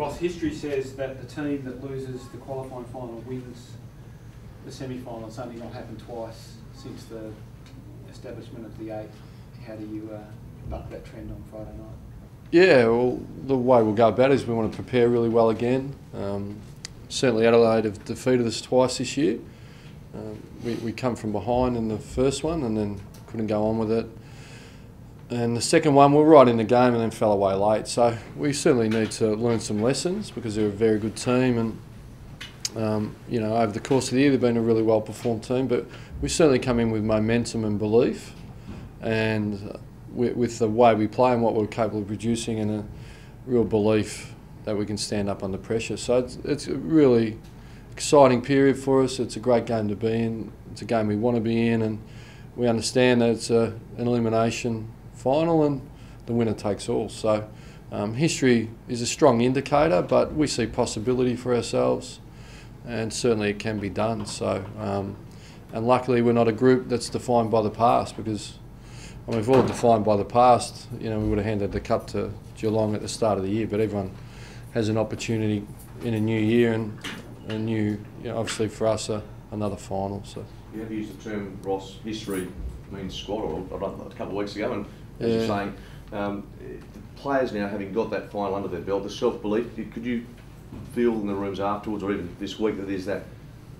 Ross, history says that the team that loses the qualifying final wins the semi-final. It's only not happened twice since the establishment of the 8. How do you buck that trend on Friday night? Yeah, well, the way we'll go about it is we want to prepare really well again. Certainly Adelaide have defeated us twice this year. We come from behind in the first one and then couldn't go on with it. And the second one, we were right in the game and then fell away late. So we certainly need to learn some lessons because they're a very good team. And, you know, over the course of the year, they've been a really well-performed team. But we certainly come in with momentum and belief. And with the way we play and what we're capable of producing and a real belief that we can stand up under pressure. So it's a really exciting period for us. It's a great game to be in. It's a game we want to be in, and we understand that it's an elimination final and the winner takes all. So history is a strong indicator, but we see possibility for ourselves and certainly it can be done. So and luckily we're not a group that's defined by the past, because I mean, if we were defined by the past, you know, we would have handed the cup to Geelong at the start of the year, but everyone has an opportunity in a new year and a new, you know, obviously for us, another final. So you have used the term, Ross, history means squad, or a couple of weeks ago, and as you're saying, the players now having got that final under their belt, the self-belief, could you feel in the rooms afterwards or even this week that there's that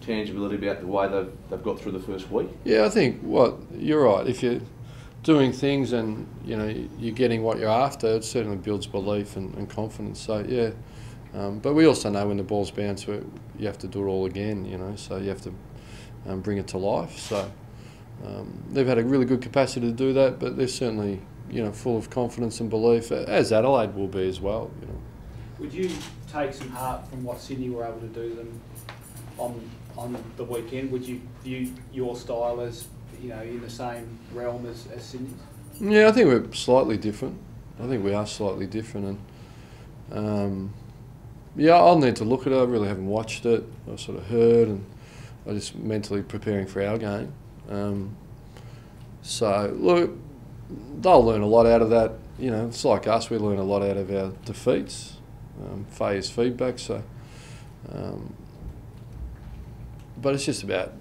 tangibility about the way they've got through the first week? Yeah, I think you're right. If you're doing things and you know you're getting what you're after, it certainly builds belief and confidence. So yeah, but we also know when the ball's bounced, you have to do it all again. You know, so you have to bring it to life. So they've had a really good capacity to do that, but they're certainly, you know, full of confidence and belief, as Adelaide will be as well. You know. Would you take some heart from what Sydney were able to do them on the weekend? Would you view your style as, you know, in the same realm as Sydney's? Yeah, I think we're slightly different. I think we are slightly different, and yeah, I'll need to look at it. I really haven't watched it. I sort of heard, and I'm just mentally preparing for our game. So look, they'll learn a lot out of that. You know, it's like us. We learn a lot out of our defeats. Faye's feedback. So, but it's just about.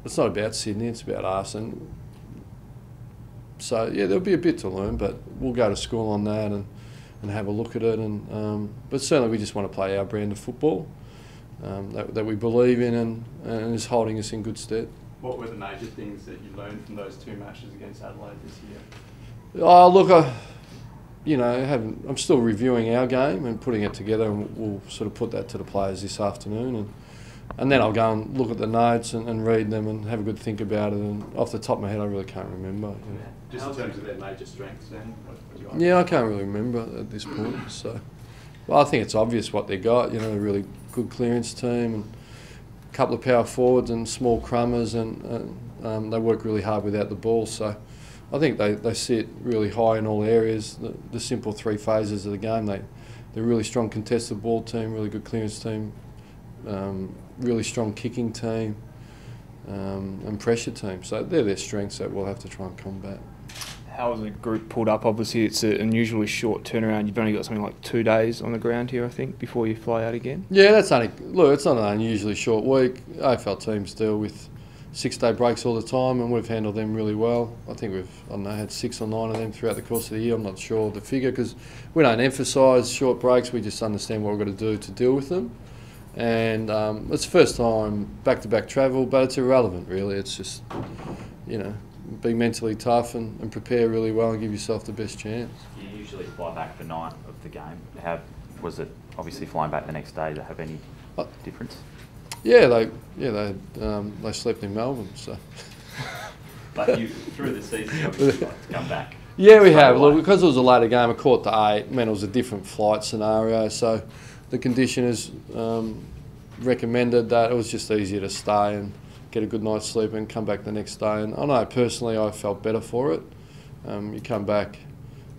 It's not about Sydney, it's about us. And so, yeah, there'll be a bit to learn, but we'll go to school on that and have a look at it. And but certainly we just want to play our brand of football that we believe in and is holding us in good stead. What were the major things that you learned from those 2 matches against Adelaide this year? Oh, look, you know, I'm still reviewing our game and putting it together, and we'll sort of put that to the players this afternoon. And then I'll go and look at the notes and read them and have a good think about it. And off the top of my head, I really can't remember. You know. Just in terms of their major strengths, then? Yeah, I can't really remember at this point. So, well, I think it's obvious what they got. You know, a really good clearance team and a couple of power forwards and small crummers, and they work really hard without the ball. So, I think they sit really high in all areas. The simple 3 phases of the game. They're a really strong contested ball team, really good clearance team. Really strong kicking team and pressure team. So they're their strengths that we'll have to try and combat. How has the group pulled up? Obviously it's an unusually short turnaround. You've only got something like 2 days on the ground here, I think, before you fly out again. Yeah, it's not an unusually short week. AFL teams deal with 6-day breaks all the time, and we've handled them really well. I think we've had 6 or 9 of them throughout the course of the year. I'm not sure the figure because we don't emphasise short breaks. We just understand what we've got to do to deal with them. And it's the first time back-to-back travel, but it's irrelevant really. It's just, you know, be mentally tough and prepare really well and give yourself the best chance. You usually fly back the night of the game. How was it? Obviously, flying back the next day. Did it have any difference? Yeah, they slept in Melbourne. So. But you through the season, you obviously like to come back. Yeah, we have. Look, because it was a later game, a 7:45, meant it was a different flight scenario. So. The conditioners recommended that it was just easier to stay and get a good night's sleep and come back the next day. And I know personally I felt better for it. You come back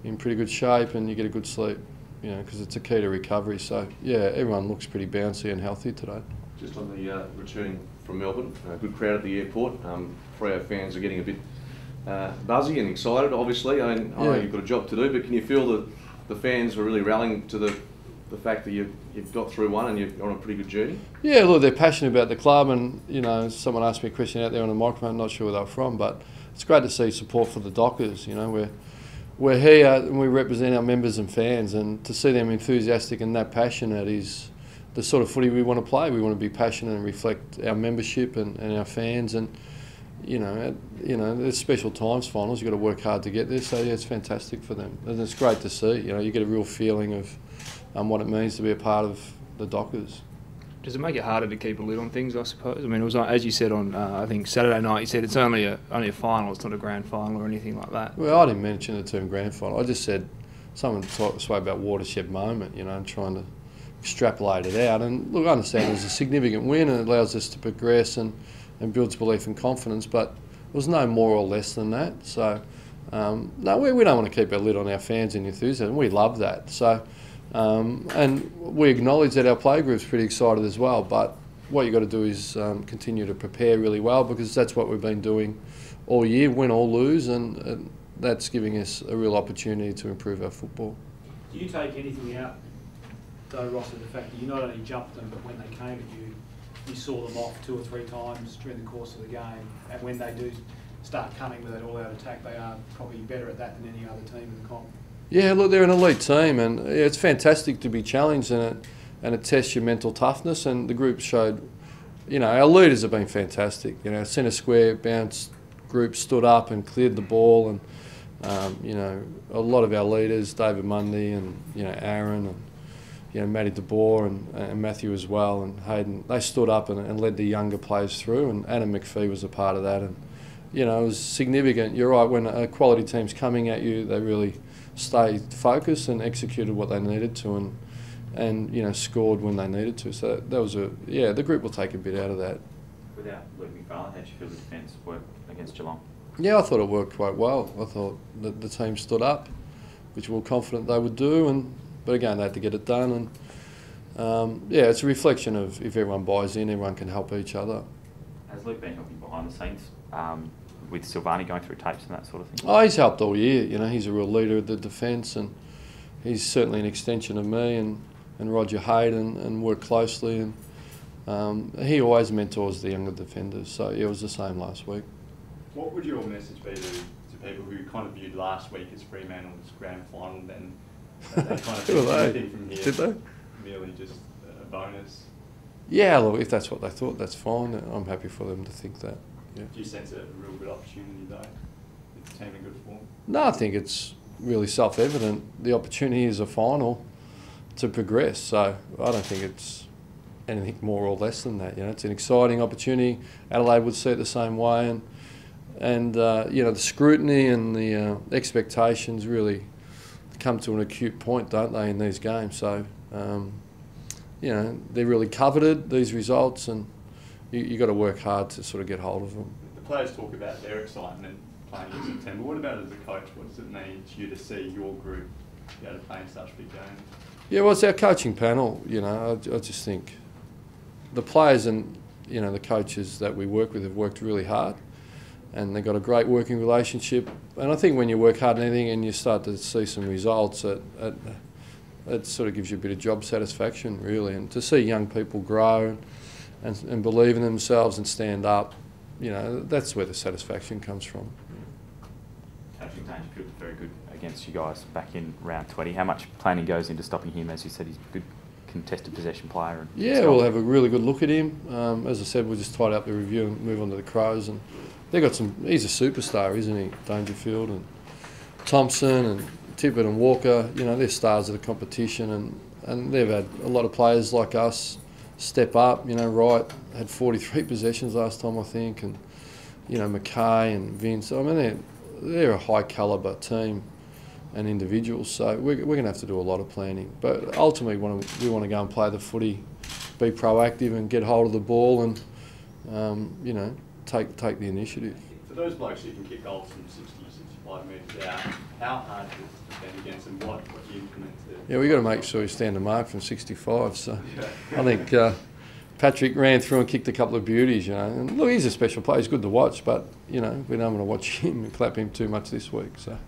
in pretty good shape and you get a good sleep, you know, because it's a key to recovery. So yeah, everyone looks pretty bouncy and healthy today. Just on the returning from Melbourne, a good crowd at the airport. Freo fans are getting a bit buzzy and excited, obviously. I know you've got a job to do, but can you feel that the fans are really rallying to the the fact that you've got through one and you're on a pretty good journey? Yeah, look, they're passionate about the club, and someone asked me a question out there on the microphone. Not sure where they were from, but it's great to see support for the Dockers. We're here and we represent our members and fans, and to see them enthusiastic and that passionate is the sort of footy we want to play. We want to be passionate and reflect our membership and our fans, and there's special times finals. You've got to work hard to get there. So yeah, it's fantastic for them, and it's great to see. You get a real feeling of what it means to be a part of the Dockers. Does it make it harder to keep a lid on things, I suppose? I mean, it was as you said on, I think, Saturday night, you said it's only a final, it's not a grand final or anything like that. Well, I didn't mention the term grand final. I just said someone spoke about watershed moment, and trying to extrapolate it out. And look, I understand it was a significant win and it allows us to progress and builds belief and confidence, but it was no more or less than that. So, no, we don't want to keep our lid on our fans and enthusiasm. We love that. So. And we acknowledge that our play group's pretty excited as well, but what you've got to do is continue to prepare really well, because that's what we've been doing all year, win or lose, and that's giving us a real opportunity to improve our football. Do you take anything out, though, Ross, of the fact that you not only jumped them, but when they came at you, you saw them off 2 or 3 times during the course of the game, and when they do start coming with that all-out attack, they are probably better at that than any other team in the comp? Yeah, look, they're an elite team, and it's fantastic to be challenged, and it tests your mental toughness. And the group showed, our leaders have been fantastic. Centre square bounce group stood up and cleared the ball, and a lot of our leaders, David Mundy and Aaron and Matty DeBoer and Matthew as well, and Hayden, they stood up and led the younger players through, and Adam McPhee was a part of that, and it was significant. You're right, when a quality team's coming at you, they really stayed focused and executed what they needed to, and scored when they needed to. So that was the group will take a bit out of that. Without Luke McFarlane, how did you feel the defence worked against Geelong? Yeah, I thought it worked quite well. I thought that the team stood up, which we were confident they would do, but again they had to get it done, and it's a reflection of if everyone buys in, everyone can help each other. Has Luke been helping behind the scenes? With Silvani going through tapes and that sort of thing? Oh, he's helped all year. He's a real leader of the defence, and he's certainly an extension of me and Roger Hayden, and work closely. And he always mentors the younger defenders. So yeah, it was the same last week. What would your message be to people who kind of viewed last week as Fremantle's grand final, then they kind of Who are anything from here? Did they? Merely just a bonus. Yeah, look, if that's what they thought, that's fine. I'm happy for them to think that. Yeah. Do you sense a real good opportunity though, with the team in good form? No, I think it's really self-evident. The opportunity is a final to progress, so I don't think it's anything more or less than that. It's an exciting opportunity. Adelaide would see it the same way, and the scrutiny and the expectations really come to an acute point, don't they, in these games? So they're really coveted, these results, and you got to work hard to sort of get hold of them. The players talk about their excitement playing in September. What about as a coach? What does it mean to you to see your group be able to play in such big games? Yeah, well, it's our coaching panel. I just think the players and the coaches that we work with have worked really hard, and they've got a great working relationship. And I think when you work hard at anything and you start to see some results, it sort of gives you a bit of job satisfaction, really. And to see young people grow and believe in themselves and stand up, that's where the satisfaction comes from. Patrick Dangerfield was very good against you guys back in round 20. How much planning goes into stopping him? As you said, he's a good contested possession player. And we'll have a really good look at him. As I said, we'll just tidy up the review and move on to the Crows. And they've got he's a superstar, isn't he? Dangerfield and Thompson and Tippett and Walker, they're stars of the competition, and they've had a lot of players like us step up. Wright had 43 possessions last time, I think, and Mackay and Vince. I mean, they're a high calibre team and individuals, so we're going to have to do a lot of planning. But ultimately, we want to go and play the footy, be proactive and get hold of the ball, and take the initiative. For those blokes who can kick goals from 60, 65 metres out, how hard is it to defend against them? What do you implement to? Yeah, we've got to make sure we stand a mark from 65. So I think Patrick ran through and kicked a couple of beauties, And look, he's a special player. He's good to watch, but we don't want to watch him and clap him too much this week. So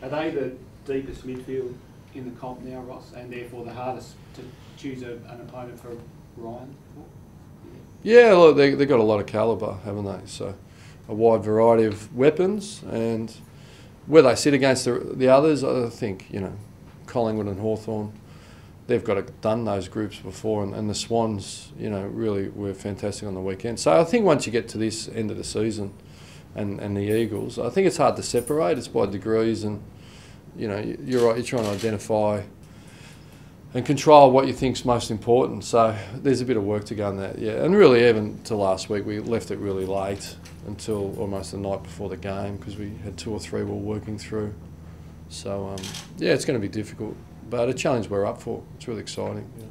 are they the deepest midfield in the comp now, Ross, and therefore the hardest to choose an opponent for Ryan? Yeah, look, they've got a lot of calibre, haven't they? So a wide variety of weapons, and where they sit against the others, I think, you know, Collingwood and Hawthorn, they've done those groups before, and the Swans, you know, really were fantastic on the weekend. So I think once you get to this end of the season, and the Eagles, I think it's hard to separate. It's by degrees, and you know, you're right. You're trying to identify and control what you think's most important. So there's a bit of work to go on that, yeah. And really, even to last week, we left it really late until almost the night before the game because we had 2 or 3 we were working through. So yeah, it's going to be difficult, but a challenge we're up for. It's really exciting. Yeah.